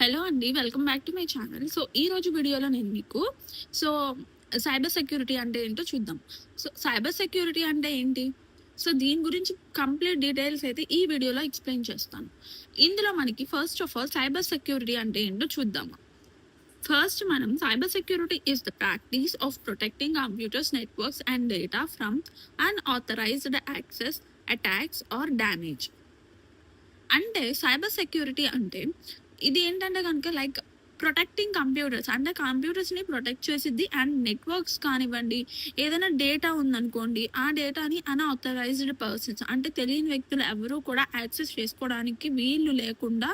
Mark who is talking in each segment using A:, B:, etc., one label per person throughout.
A: Hello అండి. Welcome back to my channel. So, ఈరోజు వీడియోలో నేను మీకు సో, సైబర్ సెక్యూరిటీ అంటే ఏంటో చూద్దాం. సో, సైబర్ సెక్యూరిటీ అంటే ఏంటి? సో, దీని గురించి కంప్లీట్ డీటెయిల్స్ అయితే ఈ వీడియోలో ఎక్స్‌ప్లెయిన్ చేస్తాను. ఇందులో మనకి first of all cyber security అంటే ఏంటో చూద్దాము. ఫస్ట్ మనం cyber security is the practice of protecting computers, networks and data from unauthorised access, attacks or damage. అంటే సైబర్ సెక్యూరిటీ అంటే ఇది ఏంటంటే కనుక లైక్ ప్రొటెక్టింగ్ కంప్యూటర్స్ అంటే కంప్యూటర్స్ని ప్రొటెక్ట్ చేసిద్ది అండ్ నెట్వర్క్స్ కానివ్వండి, ఏదైనా డేటా ఉందనుకోండి, ఆ డేటాని అన్ఆథరైజ్డ్ పర్సన్స్ అంటే తెలియని వ్యక్తులు ఎవరూ కూడా యాక్సెస్ చేసుకోవడానికి వీలు లేకుండా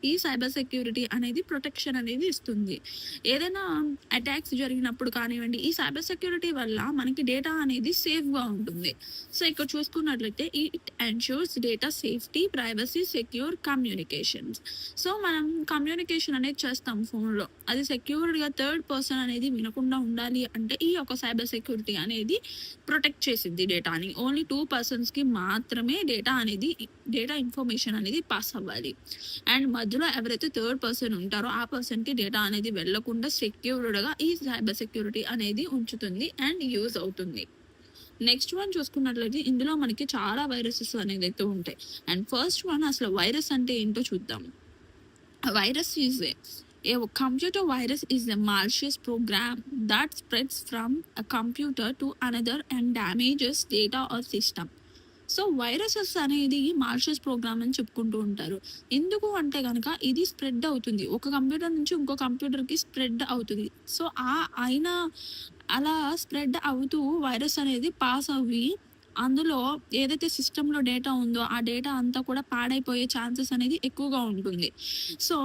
A: ఈ సైబర్ సెక్యూరిటీ అనేది ప్రొటెక్షన్ అనేది ఇస్తుంది. ఏదైనా అటాక్స్ జరిగినప్పుడు కానివ్వండి, ఈ సైబర్ సెక్యూరిటీ వల్ల మనకి డేటా అనేది సేఫ్గా ఉంటుంది. సో ఇక్కడ చూసుకున్నట్లయితే it ensures data safety, privacy, secure communications. So మనం కమ్యూనికేషన్ అనేది చేస్తాం ఫోన్లో, అది సెక్యూర్డ్గా థర్డ్ పర్సన్ అనేది వినకుండా ఉండాలి అంటే ఈ యొక్క సైబర్ సెక్యూరిటీ అనేది ప్రొటెక్ట్ చేసింది డేటాని. ఓన్లీ 2 పర్సన్స్కి మాత్రమే డేటా ఇన్ఫర్మేషన్ అనేది పాస్ అవ్వాలి. అండ్ మధ్యలో ఎవరైతే థర్డ్ పర్సన్ ఉంటారో ఆ పర్సన్కి డేటా అనేది వెళ్లకుండా సెక్యూర్డ్గా ఈ సైబర్ సెక్యూరిటీ అనేది ఉంచుతుంది అండ్ యూజ్ అవుతుంది. నెక్స్ట్ వన్ చూసుకున్నట్లయితే ఇందులో మనకి చాలా వైరసెస్ అనేది అయితే ఉంటాయి. అండ్ ఫస్ట్ వన్ అసలు వైరస్ అంటే ఏంటో చూద్దాం. Virus is a computer virus is a malicious program that spreads from a computer to another and damages data or system. So viruses అనేది మాల్షియస్ ప్రోగ్రామ్ అని చెప్పుకుంటూ ఉంటారు. ఎందుకు అంటే కనుక ఇది స్ప్రెడ్ అవుతుంది, ఒక కంప్యూటర్ నుంచి ఇంకో కంప్యూటర్కి స్ప్రెడ్ అవుతుంది. సో అలా స్ప్రెడ్ అవుతూ వైరస్ అనేది పాస్ అవ్వి అందులో ఏదైతే సిస్టంలో డేటా ఉందో ఆ డేటా అంతా కూడా పాడైపోయే ఛాన్సెస్ అనేది ఎక్కువగా ఉంటుంది. సో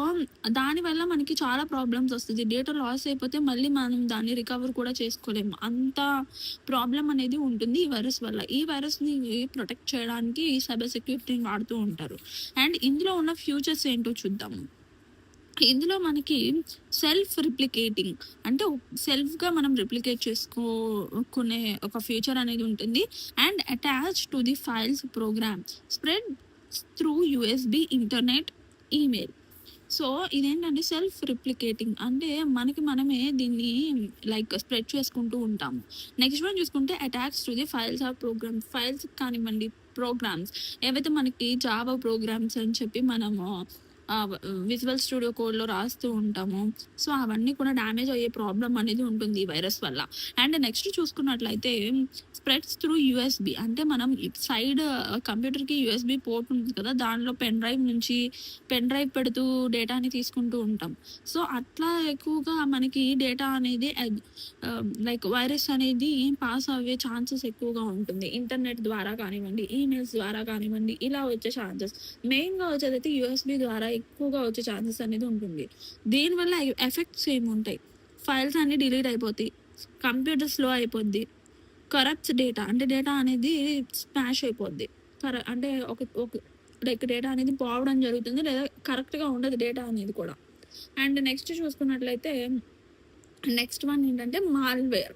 A: దానివల్ల మనకి చాలా ప్రాబ్లమ్స్ వస్తుంది. డేటా లాస్ అయిపోతే మళ్ళీ మనం దాన్ని రికవర్ కూడా చేసుకోలేము, అంత ప్రాబ్లం అనేది ఉంటుంది ఈ వైరస్ వల్ల. ఈ వైరస్ని ప్రొటెక్ట్ చేయడానికి ఈ సైబర్ సెక్యూరిటీని వాడుతూ ఉంటారు. అండ్ ఇందులో ఉన్న ఫ్యూచర్స్ ఏంటో చూద్దాము. ఇందులో మనకి సెల్ఫ్ రిప్లికేటింగ్ అంటే సెల్ఫ్గా మనం రిప్లికేట్ చేసుకునే ఒక ఫ్యూచర్ అనేది ఉంటుంది. And attach to the files program spread through USB, internet, email. So ఇదేంటంటే సెల్ఫ్ రిప్లికేటింగ్ అంటే మనమే దీన్ని లైక్ స్ప్రెడ్ చేసుకుంటూ ఉంటాము. నెక్స్ట్ వన్ చూసుకుంటే attacks to the files or programs. Files కానివ్వండి, ప్రోగ్రామ్స్ ఏవైతే మనకి జావా ప్రోగ్రామ్స్ అని చెప్పి మనము విజువల్ స్టూడియో కోడ్లో రాస్తూ ఉంటాము. సో అవన్నీ కూడా డ్యామేజ్ అయ్యే ప్రాబ్లం అనేది ఉంటుంది ఈ వైరస్ వల్ల. అండ్ నెక్స్ట్ చూసుకున్నట్లయితే స్ప్రెడ్స్ త్రూ యూఎస్బి అంటే మనం సైడ్ కంప్యూటర్కి యూఎస్బి పోర్ట్ ఉంటుంది కదా, దానిలో పెన్ డ్రైవ్ పెడుతూ డేటాని తీసుకుంటూ ఉంటాం. సో అట్లా ఎక్కువగా మనకి డేటా అనేది లైక్ వైరస్ అనేది పాస్ అయ్యే ఛాన్సెస్ ఎక్కువగా ఉంటుంది. ఇంటర్నెట్ ద్వారా కానివ్వండి, ఈమెయిల్స్ ద్వారా కానివ్వండి, ఇలా వచ్చే ఛాన్సెస్. మెయిన్గా వచ్చేదైతే యూఎస్బి ద్వారా ఎక్కువగా వచ్చే ఛాన్సెస్ అనేది ఉంటుంది. దీనివల్ల ఎఫెక్ట్స్ ఏముంటాయి, ఫైల్స్ అన్నీ డిలీట్ అయిపోతాయి, కంప్యూటర్ స్లో అయిపోద్ది, కరప్ట్స్ డేటా అంటే డేటా అనేది స్మాష్ అయిపోద్ది, అంటే ఒక లైక్ డేటా అనేది పోవడం జరుగుతుంది, లేదా కరెక్ట్గా ఉండదు డేటా అనేది కూడా. అండ్ నెక్స్ట్ చూసుకున్నట్లయితే నెక్స్ట్ వన్ ఏంటంటే మాల్వేర్.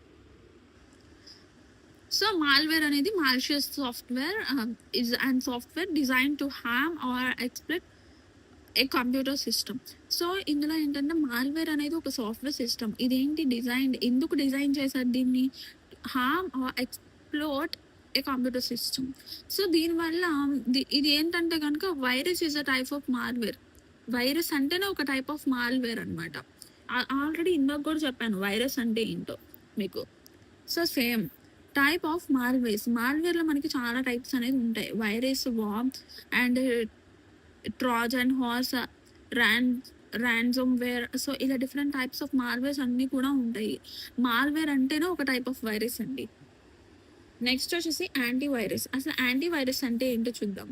A: సో మాల్వేర్ అనేది malicious software is and software design to harm or exploit a computer system. So ఇందులో ఏంటంటే మాల్వేర్ అనేది ఒక సాఫ్ట్వేర్ సిస్టమ్. ఇదేంటి ఎందుకు డిజైన్ చేశారు దీన్ని? Harm or exploit a computer system. So దీనివల్ల ఇది ఏంటంటే కనుక virus is a type of malware. Virus అంటేనే ఒక టైప్ ఆఫ్ మాల్వేర్ అనమాట. ఆల్రెడీ ఇందాక కూడా చెప్పాను వైరస్ అంటే ఏంటో మీకు. సో సేమ్ టైప్ ఆఫ్ మాల్వేర్లో మనకి చాలా టైప్స్ అనేది ఉంటాయి. Virus, worm and trojan horse, ransomware. So ఇలా డిఫరెంట్ టైప్స్ ఆఫ్ మాల్వేర్స్ అన్నీ కూడా ఉంటాయి. మాల్వేర్ అంటేనే ఒక టైప్ ఆఫ్ వైరస్ అండి. నెక్స్ట్ వచ్చేసి యాంటీవైరస్. అసలు యాంటీవైరస్ అంటే ఏంటో చూద్దాం.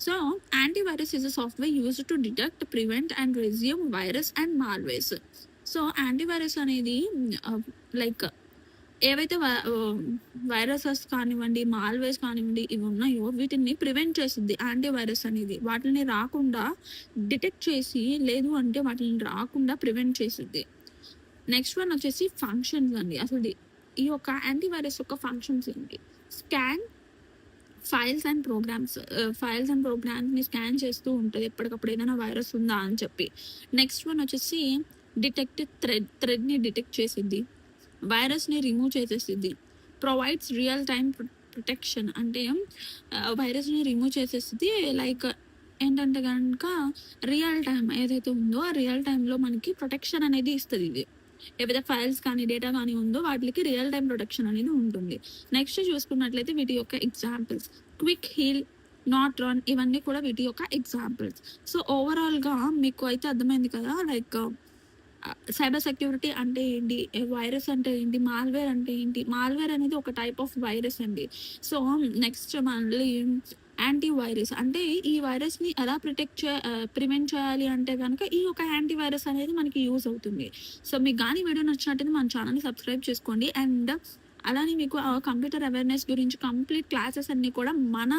A: So antivirus is a software used to detect, prevent and resume virus and malwares. So antivirus అనేది లైక్ ఏవైతే వైరసెస్ కానివ్వండి, మాల్వేర్స్ కానివ్వండి ఇవి ఉన్నాయో వీటిని ప్రివెంట్ చేస్తుంది యాంటీవైరస్ అనేది. వాటిని రాకుండా డిటెక్ట్ చేసి, లేదు అంటే వాటిని రాకుండా ప్రివెంట్ చేస్తుంది. నెక్స్ట్ వన్ వచ్చేసి ఫంక్షన్స్ అండి. అసలు ఈ యొక్క యాంటీవైరస్ యొక్క ఫంక్షన్స్ ఏంటి? స్కాన్, ఫైల్స్ అండ్ ప్రోగ్రామ్స్ని స్కాన్ చేస్తూ ఉంటుంది ఎప్పటికప్పుడు ఏదైనా వైరస్ ఉందా అని చెప్పి. నెక్స్ట్ వన్ వచ్చేసి డిటెక్ట్ థ్రెడ్ని డిటెక్ట్ చేసిద్ది, వైరస్ని రిమూవ్ చేసేసిద్ది, ప్రొవైడ్స్ రియల్ టైమ్ ప్రొటెక్షన్ అంటే వైరస్ని రిమూవ్ చేసేసిద్ది. లైక్ ఏంటంటే కనుక రియల్ టైం ఏదైతే ఉందో ఆ రియల్ టైంలో మనకి ప్రొటెక్షన్ అనేది ఇస్తుంది. ఇది ఏవైతే ఫైల్స్ కానీ డేటా కానీ ఉందో వాటికి రియల్ టైం ప్రొటెక్షన్ అనేది ఉంటుంది. నెక్స్ట్ చూసుకున్నట్లయితే వీటి యొక్క examples Quick Heal, Norton, ఇవన్నీ కూడా వీటి యొక్క ఎగ్జాంపుల్స్. సో ఓవరాల్గా మీకు అయితే అర్థమైంది కదా, లైక్ సైబర్ సెక్యూరిటీ అంటే ఏంటి, వైరస్ అంటే ఏంటి, మాల్వేర్ అంటే ఏంటి. మాల్వేర్ అనేది ఒక టైప్ ఆఫ్ వైరస్ అండి. సో నెక్స్ట్ మళ్ళీ యాంటీ వైరస్ అంటే ఈ వైరస్ని ఎలా ప్రివెంట్ చేయాలి అంటే కనుక ఈ ఒక యాంటీ వైరస్ అనేది మనకి యూజ్ అవుతుంది. సో మీకు కానీ వీడియో నచ్చినట్టయితే మన ఛానల్ని సబ్స్క్రైబ్ చేసుకోండి. అండ్ అలానే మీకు కంప్యూటర్ అవేర్నెస్ గురించి కంప్లీట్ క్లాసెస్ అన్నీ కూడా మన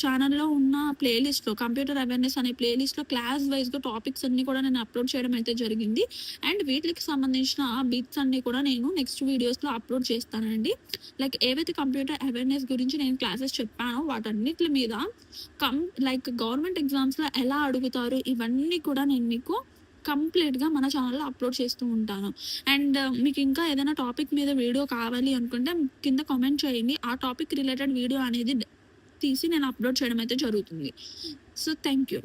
A: ఛానల్లో ఉన్న ప్లేలిస్ట్లో, కంప్యూటర్ అవేర్నెస్ అనే ప్లేలిస్ట్లో క్లాస్ వైజ్గా టాపిక్స్ అన్నీ కూడా నేను అప్లోడ్ చేయడం అయితే జరిగింది. అండ్ వీటికి సంబంధించిన బిట్స్ అన్నీ కూడా నేను నెక్స్ట్ వీడియోస్లో అప్లోడ్ చేస్తానండి. లైక్ ఏవైతే కంప్యూటర్ అవేర్నెస్ గురించి నేను క్లాసెస్ చెప్పానో వాటన్నిటి మీద లైక్ గవర్నమెంట్ ఎగ్జామ్స్లో ఎలా అడుగుతారు ఇవన్నీ కూడా నేను మీకు కంప్లీట్గా మన ఛానల్లో అప్లోడ్ చేస్తూ ఉంటాను. అండ్ మీకు ఇంకా ఏదైనా టాపిక్ మీద వీడియో కావాలి అనుకుంటే కింద కామెంట్ చేయండి, ఆ టాపిక్ రిలేటెడ్ వీడియో అనేది తీసి నేను అప్లోడ్ చేయడం అయితే జరుగుతుంది. So thank you.